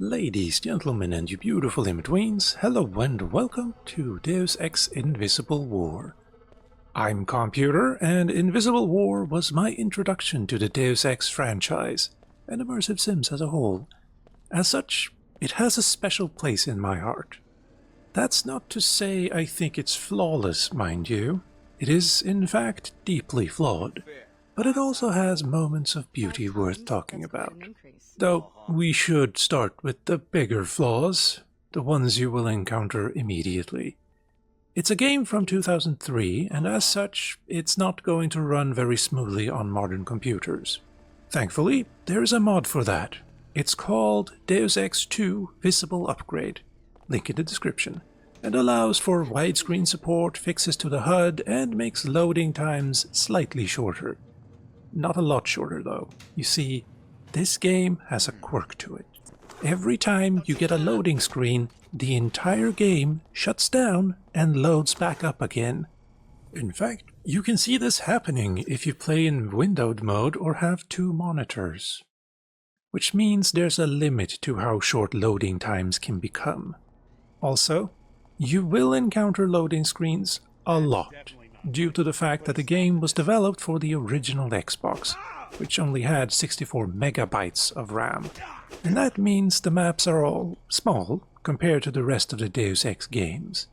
Ladies, gentlemen, and you beautiful in-betweens, hello and welcome to Deus Ex Invisible War. I'm Calmputer, and Invisible War was my introduction to the Deus Ex franchise, and immersive sims as a whole. As such, it has a special place in my heart. That's not to say I think it's flawless, mind you. It is, in fact, deeply flawed. But it also has moments of beauty worth talking about. Though we should start with the bigger flaws, the ones you will encounter immediately. It's a game from 2003, and as such, it's not going to run very smoothly on modern computers. Thankfully, there is a mod for that. It's called Deus Ex 2 Visible Upgrade, link in the description, and allows for widescreen support, fixes to the HUD, and makes loading times slightly shorter. Not a lot shorter though. You see, this game has a quirk to it. Every time you get a loading screen, the entire game shuts down and loads back up again. In fact, you can see this happening if you play in windowed mode or have two monitors. Which means there's a limit to how short loading times can become. Also, you will encounter loading screens a lot, due to the fact that the game was developed for the original Xbox, which only had 64 megabytes of RAM. And that means the maps are all small compared to the rest of the Deus Ex games.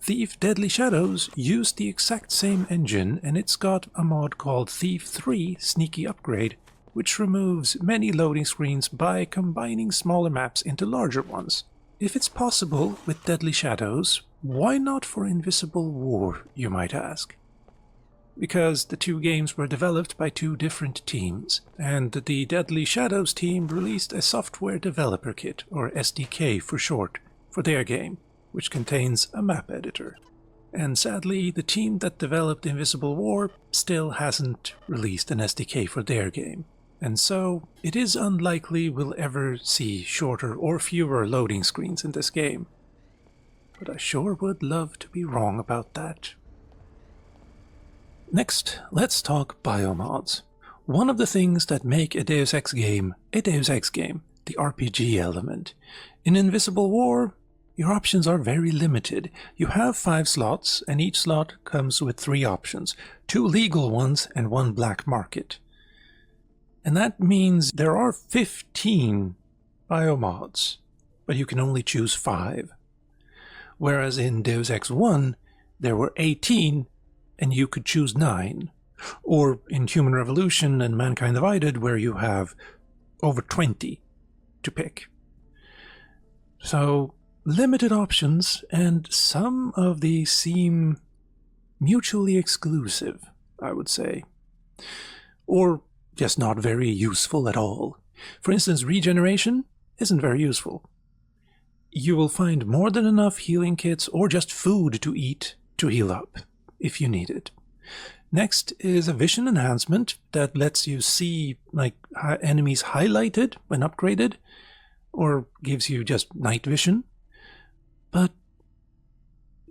Thief Deadly Shadows used the exact same engine, and it's got a mod called Thief 3 Sneaky Upgrade, which removes many loading screens by combining smaller maps into larger ones. If it's possible with Deadly Shadows, why not for Invisible War, you might ask? Because the two games were developed by two different teams, and the Deadly Shadows team released a software developer kit, or SDK for short, for their game, which contains a map editor. And sadly, the team that developed Invisible War still hasn't released an SDK for their game. And so, it is unlikely we'll ever see shorter or fewer loading screens in this game. But I sure would love to be wrong about that. Next, let's talk biomods. One of the things that make a Deus Ex game, the RPG element. In Invisible War, your options are very limited. You have 5 slots, and each slot comes with 3 options, 2 legal ones and 1 black market. And that means there are 15 biomods, but you can only choose 5. Whereas in Deus Ex 1, there were 18, and you could choose 9. Or in Human Revolution and Mankind Divided, where you have over 20 to pick. So, limited options, and some of these seem mutually exclusive, I would say. Or just not very useful at all. For instance, regeneration isn't very useful. You will find more than enough healing kits or just food to eat to heal up, if you need it. Next is a vision enhancement that lets you see enemies highlighted when upgraded, or gives you just night vision. But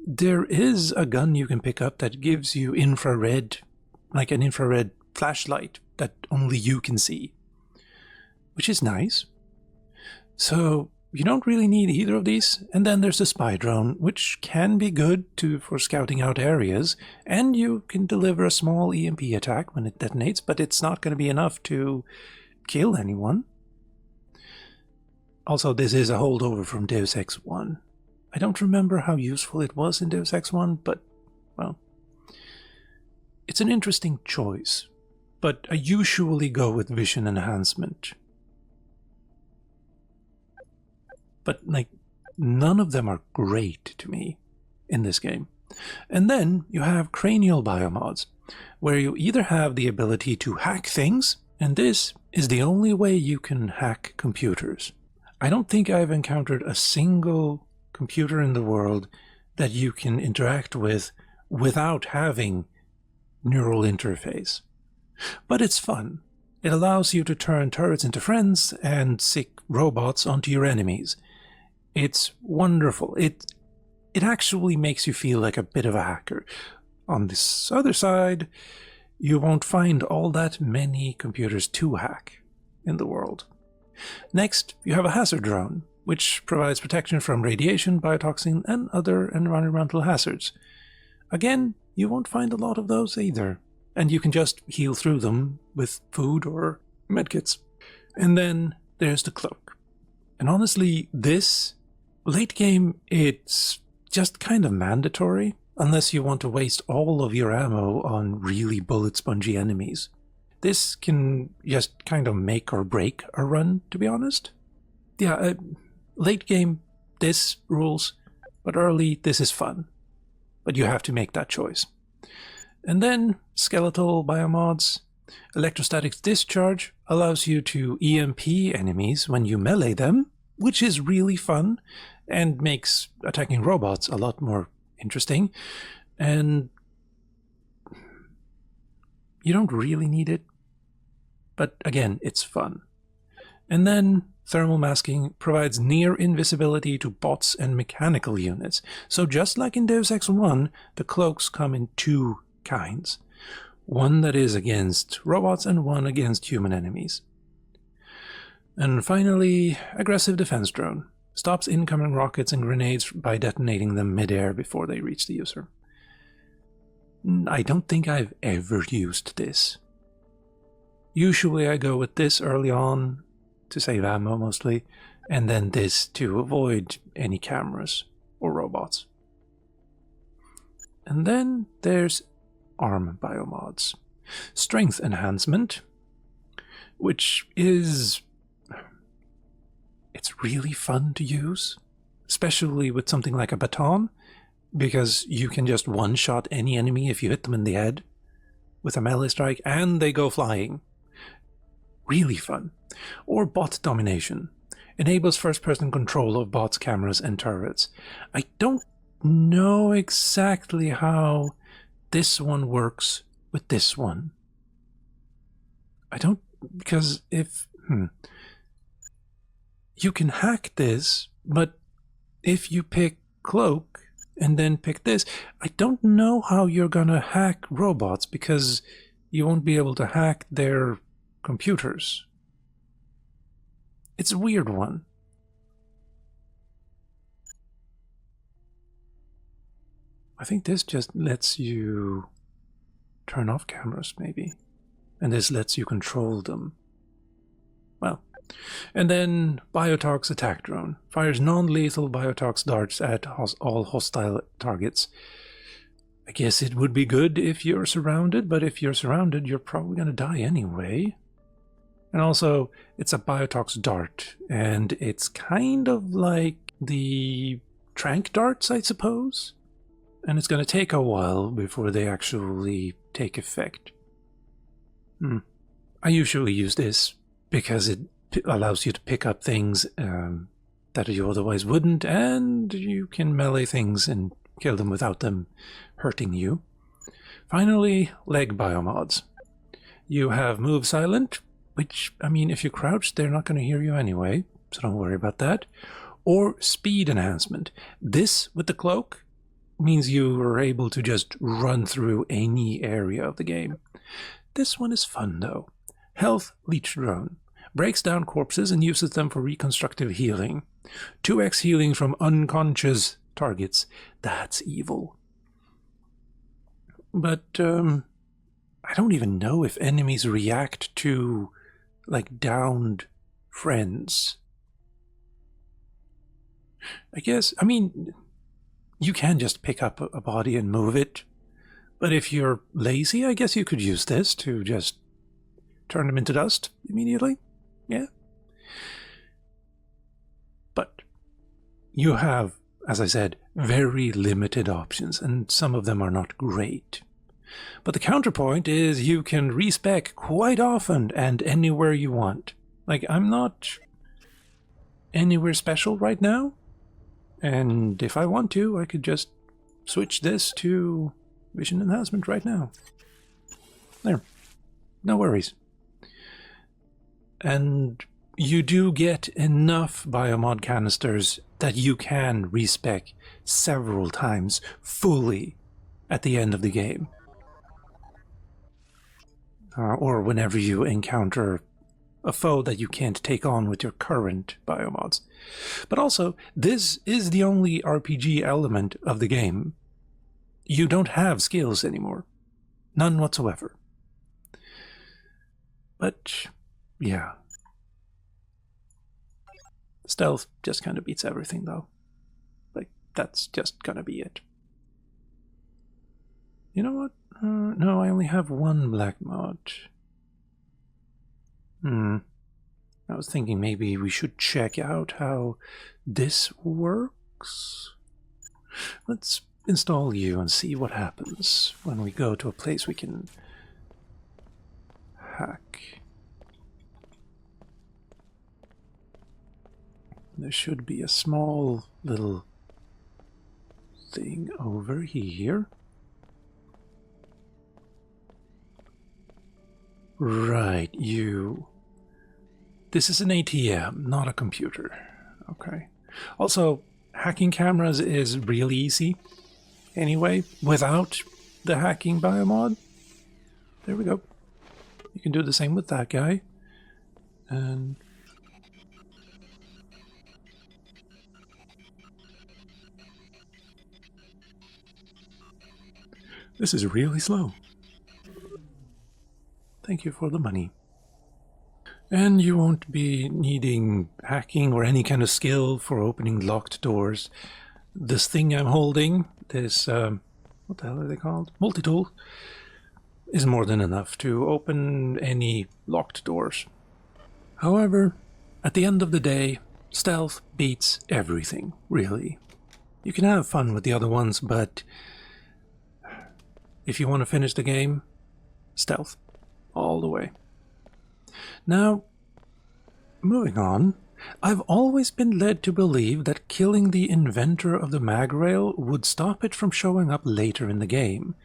there is a gun you can pick up that gives you infrared, like an infrared flashlight that only you can see, which is nice. So you don't really need either of these. And then there's the spy drone, which can be good for scouting out areas, and you can deliver a small EMP attack when it detonates, but it's not going to be enough to kill anyone. Also, this is a holdover from Deus Ex 1. I don't remember how useful it was in Deus Ex 1, but, well, it's an interesting choice. But I usually go with vision enhancement. But, none of them are great to me in this game. And then you have cranial biomods, where you either have the ability to hack things, and this is the only way you can hack computers. I don't think I've encountered a single computer in the world that you can interact with without having neural interface. But it's fun. It allows you to turn turrets into friends and sick robots onto your enemies. It's wonderful. It actually makes you feel like a bit of a hacker. On this other side, you won't find all that many computers to hack in the world. Next, you have a hazard drone, which provides protection from radiation, biotoxin, and other environmental hazards. Again, you won't find a lot of those either, and you can just heal through them with food or medkits. And then there's the cloak. And honestly, this late game, it's just kind of mandatory, unless you want to waste all of your ammo on really bullet-spongy enemies. This can just kind of make or break a run, to be honest. Yeah, late game, this rules, but early, this is fun. But you have to make that choice. And then, skeletal biomods. Electrostatic discharge allows you to EMP enemies when you melee them, which is really fun, and makes attacking robots a lot more interesting. And you don't really need it, but again, it's fun. And then thermal masking provides near invisibility to bots and mechanical units. So just like in Deus Ex 1, the cloaks come in two kinds. One that is against robots and one against human enemies. And finally, aggressive defense drone. Stops incoming rockets and grenades by detonating them mid-air before they reach the user. I don't think I've ever used this. Usually I go with this early on, to save ammo mostly, and then this to avoid any cameras or robots. And then there's arm biomods. Strength enhancement, which is... it's really fun to use, especially with something like a baton, because you can just one-shot any enemy if you hit them in the head with a melee strike, and they go flying. Really fun. Or bot domination. Enables first-person control of bots, cameras, and turrets. I don't know exactly how this one works with this one. I don't... because if... you can hack this, but if you pick cloak and then pick this, I don't know how you're gonna hack robots, because you won't be able to hack their computers. It's a weird one. I think this just lets you turn off cameras, maybe. And this lets you control them. Well. And then Biotox Attack Drone. Fires non-lethal Biotox darts at all hostile targets. I guess it would be good if you're surrounded, but if you're surrounded, you're probably going to die anyway. And also, it's a Biotox dart, and it's kind of like the trank darts, I suppose? And it's going to take a while before they actually take effect. I usually use this because it allows you to pick up things that you otherwise wouldn't, and you can melee things and kill them without them hurting you. Finally, leg biomods. You have move silent, which, I mean, if you crouch, they're not going to hear you anyway, so don't worry about that. Or speed enhancement. This, with the cloak, means you are able to just run through any area of the game. This one is fun, though. Health leech drone. Breaks down corpses and uses them for reconstructive healing. 2x healing from unconscious targets. That's evil. But, I don't even know if enemies react to, like, downed friends. I guess, I mean, you can just pick up a body and move it. But if you're lazy, I guess you could use this to just turn them into dust immediately. Yeah. But you have, as I said, very limited options, and some of them are not great. But the counterpoint is you can respec quite often and anywhere you want. Like, I'm not anywhere special right now, and if I want to, I could just switch this to vision enhancement right now. There. No worries. And you do get enough biomod canisters that you can respec several times fully at the end of the game. Or whenever you encounter a foe that you can't take on with your current biomods. But also, this is the only RPG element of the game. You don't have skills anymore. None whatsoever. But, yeah. Stealth just kind of beats everything, though. Like, that's just gonna be it. You know what? No, I only have one black mod. I was thinking maybe we should check out how this works. Let's install you and see what happens when we go to a place we can hack. There should be a small little thing over here. Right, you. This is an ATM, not a computer. Okay. Also, hacking cameras is really easy. Anyway, without the hacking biomod. There we go. You can do the same with that guy. And this is really slow. Thank you for the money. And you won't be needing hacking or any kind of skill for opening locked doors. This thing I'm holding, this, what the hell are they called? Multi-tool, is more than enough to open any locked doors. However, at the end of the day, stealth beats everything, really. You can have fun with the other ones, but if you want to finish the game, stealth. All the way. Now, moving on, I've always been led to believe that killing the inventor of the mag rail would stop it from showing up later in the game.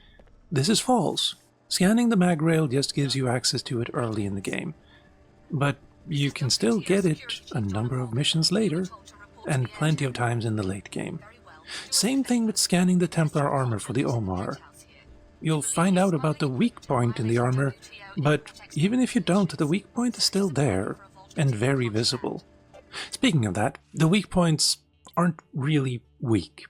This is false. Scanning the mag rail just gives you access to it early in the game. But you can still get it a number of missions later, and plenty of times in the late game. Same thing with scanning the Templar armor for the Omar. You'll find out about the weak point in the armor, but even if you don't, the weak point is still there, and very visible. Speaking of that, the weak points aren't really weak.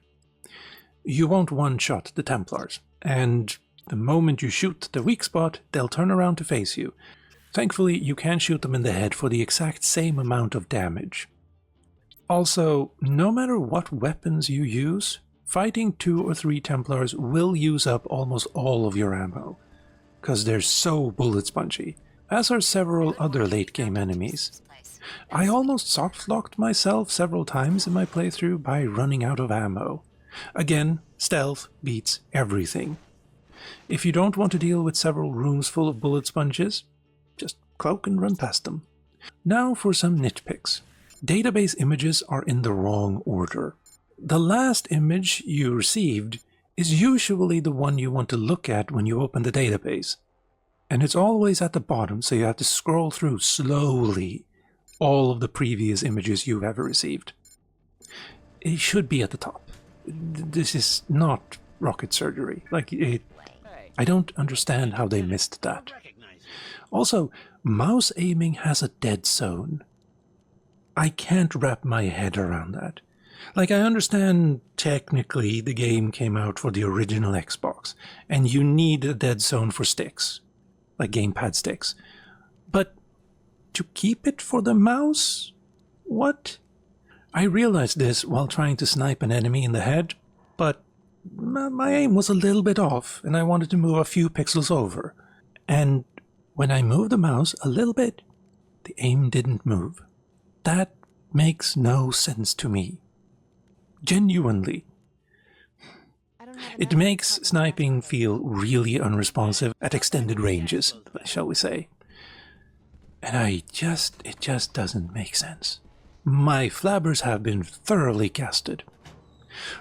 You won't one-shot the Templars, and the moment you shoot the weak spot, they'll turn around to face you. Thankfully, you can shoot them in the head for the exact same amount of damage. Also, no matter what weapons you use, fighting 2 or 3 Templars will use up almost all of your ammo, because they're so bullet spongy, as are several other late game enemies. I almost soft-locked myself several times in my playthrough by running out of ammo. Again, stealth beats everything. If you don't want to deal with several rooms full of bullet sponges, just cloak and run past them. Now for some nitpicks. Database images are in the wrong order. The last image you received is usually the one you want to look at when you open the database. And it's always at the bottom, so you have to scroll through slowly all of the previous images you've ever received. It should be at the top. This is not rocket surgery. I don't understand how they missed that. Also, mouse aiming has a dead zone. I can't wrap my head around that. I understand technically the game came out for the original Xbox, and you need a dead zone for sticks, like gamepad sticks. But to keep it for the mouse? What? I realized this while trying to snipe an enemy in the head, but my aim was a little bit off, and I wanted to move a few pixels over. And when I moved the mouse a little bit, the aim didn't move. That makes no sense to me. Genuinely. It makes sniping feel really unresponsive at extended ranges, shall we say. And it just doesn't make sense. My flabbers have been thoroughly casted.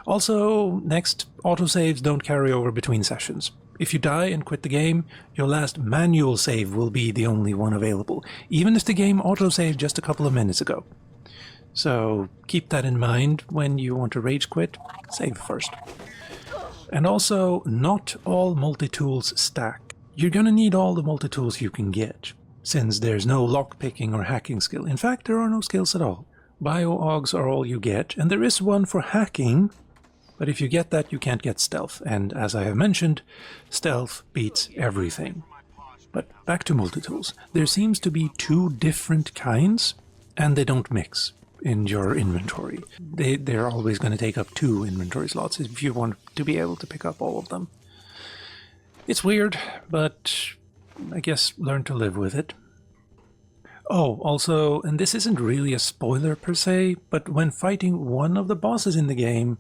Also, next, autosaves don't carry over between sessions. If you die and quit the game, your last manual save will be the only one available, even if the game autosaved just a couple of minutes ago. So keep that in mind when you want to rage quit, save first. And also, not all multi-tools stack. You're gonna need all the multi-tools you can get. since there's no lockpicking or hacking skill. In fact, there are no skills at all. Bio-augs are all you get, and there is one for hacking, but if you get that, you can't get stealth, and as I have mentioned, stealth beats everything. But back to multitools. There seems to be 2 different kinds, and they don't mix in your inventory. They're always going to take up 2 inventory slots if you want to be able to pick up all of them. It's weird, but I guess learn to live with it. Oh, also, and this isn't really a spoiler per se, but when fighting one of the bosses in the game,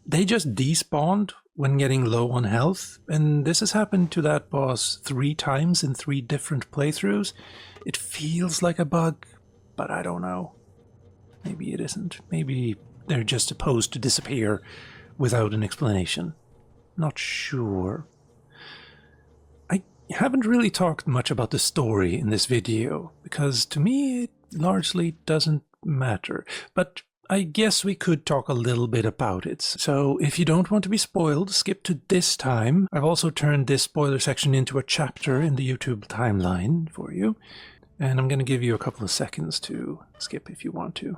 they just despawned when getting low on health, and this has happened to that boss 3 times in 3 different playthroughs. It feels like a bug, but I don't know. Maybe it isn't. Maybe they're just supposed to disappear without an explanation. Not sure. I haven't really talked much about the story in this video, because to me it largely doesn't matter, but I guess we could talk a little bit about it. So if you don't want to be spoiled, skip to this time. I've also turned this spoiler section into a chapter in the YouTube timeline for you, and I'm going to give you a couple of seconds to skip if you want to.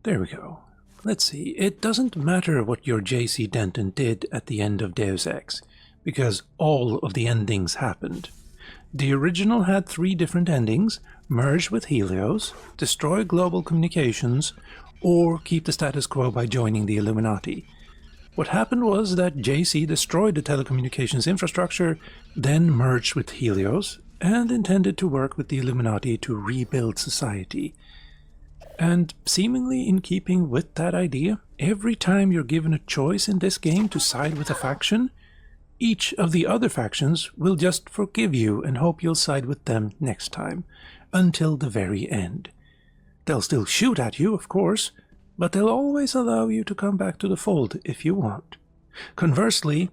There we go. Let's see, it doesn't matter what your JC Denton did at the end of Deus Ex, because all of the endings happened. The original had 3 different endings: merge with Helios, destroy global communications, or keep the status quo by joining the Illuminati. What happened was that JC destroyed the telecommunications infrastructure, then merged with Helios, and intended to work with the Illuminati to rebuild society. And seemingly in keeping with that idea, every time you're given a choice in this game to side with a faction, each of the other factions will just forgive you and hope you'll side with them next time, until the very end. They'll still shoot at you, of course, but they'll always allow you to come back to the fold if you want. Conversely,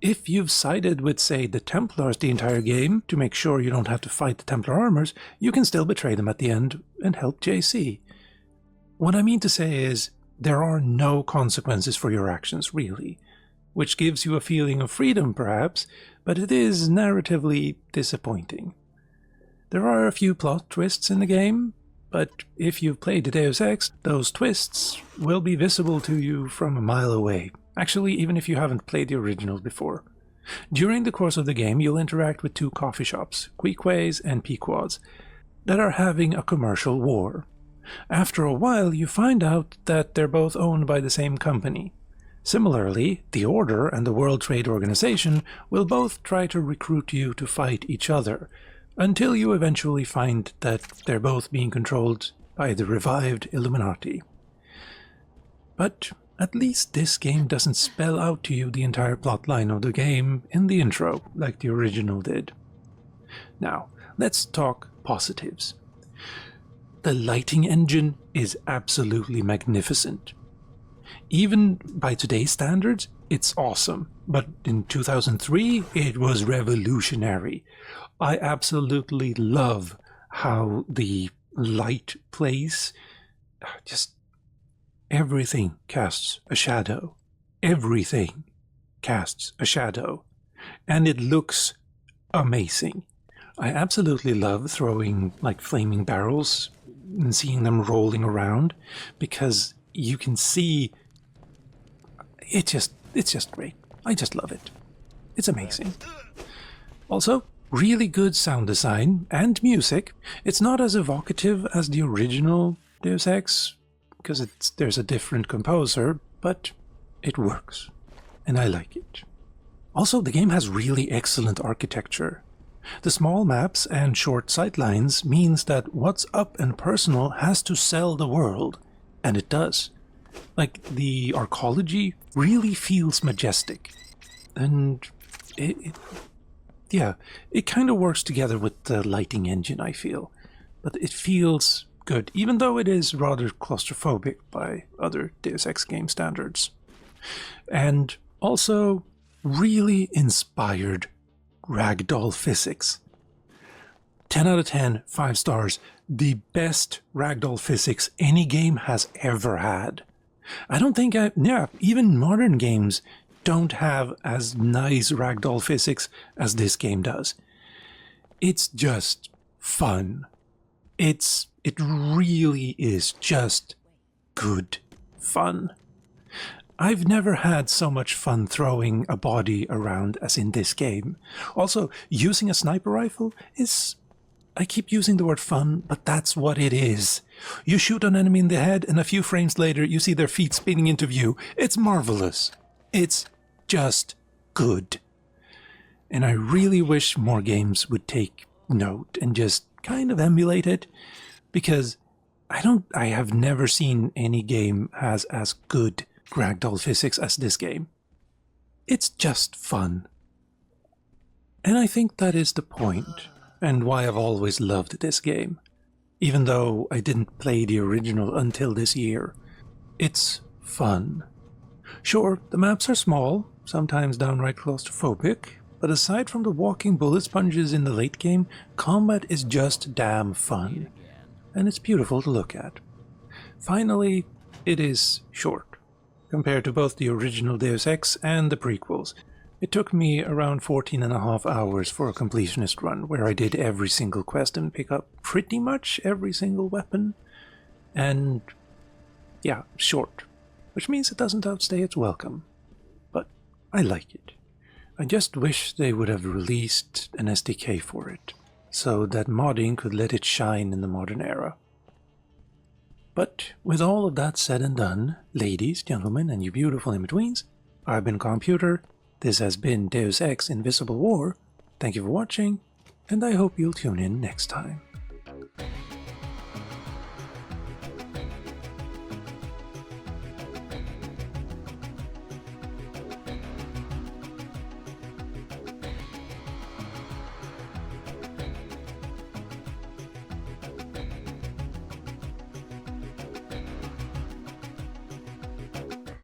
if you've sided with, say, the Templars the entire game to make sure you don't have to fight the Templar armors, you can still betray them at the end and help JC. What I mean to say is, there are no consequences for your actions, really, which gives you a feeling of freedom, perhaps, but it is narratively disappointing. There are a few plot twists in the game, but if you've played the Deus Ex, those twists will be visible to you from a mile away. Actually, even if you haven't played the originals before. During the course of the game, you'll interact with 2 coffee shops, Queequays and Pequods, that are having a commercial war. After a while, you find out that they're both owned by the same company. Similarly, the Order and the World Trade Organization will both try to recruit you to fight each other, until you eventually find that they're both being controlled by the revived Illuminati. But at least this game doesn't spell out to you the entire plotline of the game in the intro, like the original did. Now, let's talk positives. The lighting engine is absolutely magnificent. Even by today's standards, it's awesome, but in 2003, it was revolutionary. I absolutely love how the light plays. Just everything casts a shadow. Everything casts a shadow. And it looks amazing. I absolutely love throwing like flaming barrels and seeing them rolling around, because you can see it's just great. I just love it. It's amazing. Also, really good sound design and music. It's not as evocative as the original Deus Ex, because there's a different composer, but it works, and I like it. Also, the game has really excellent architecture. The small maps and short sightlines means that what's up and personal has to sell the world, and it does. Like, the arcology really feels majestic, and it kind of works together with the lighting engine, I feel. But it feels good, even though it is rather claustrophobic by other Deus Ex game standards. And also, really inspired ragdoll physics. 10 out of 10, 5 stars. The best ragdoll physics any game has ever had. I don't think even modern games don't have as nice ragdoll physics as this game does. it's just fun. It really is just good fun. I've never had so much fun throwing a body around as in this game. Also, using a sniper rifle is... I keep using the word fun, but that's what it is. You shoot an enemy in the head and a few frames later you see their feet spinning into view. It's marvelous. It's just good. And I really wish more games would take note and just kind of emulate it, because I have never seen any game has as good ragdoll physics as this game. It's just fun. And I think that is the point, and why I've always loved this game. Even though I didn't play the original until this year. It's fun. Sure, the maps are small, sometimes downright claustrophobic, but aside from the walking bullet sponges in the late game, combat is just damn fun. And it's beautiful to look at. Finally, it is short, compared to both the original Deus Ex and the prequels. It took me around 14.5 hours for a completionist run, where I did every single quest and pick up pretty much every single weapon. And yeah, short, which means it doesn't outstay its welcome. But I like it. I just wish they would have released an SDK for it, so that modding could let it shine in the modern era. But with all of that said and done, ladies, gentlemen, and you beautiful in-betweens, I've been Calmputer, this has been Deus Ex Invisible War, thank you for watching, and I hope you'll tune in next time.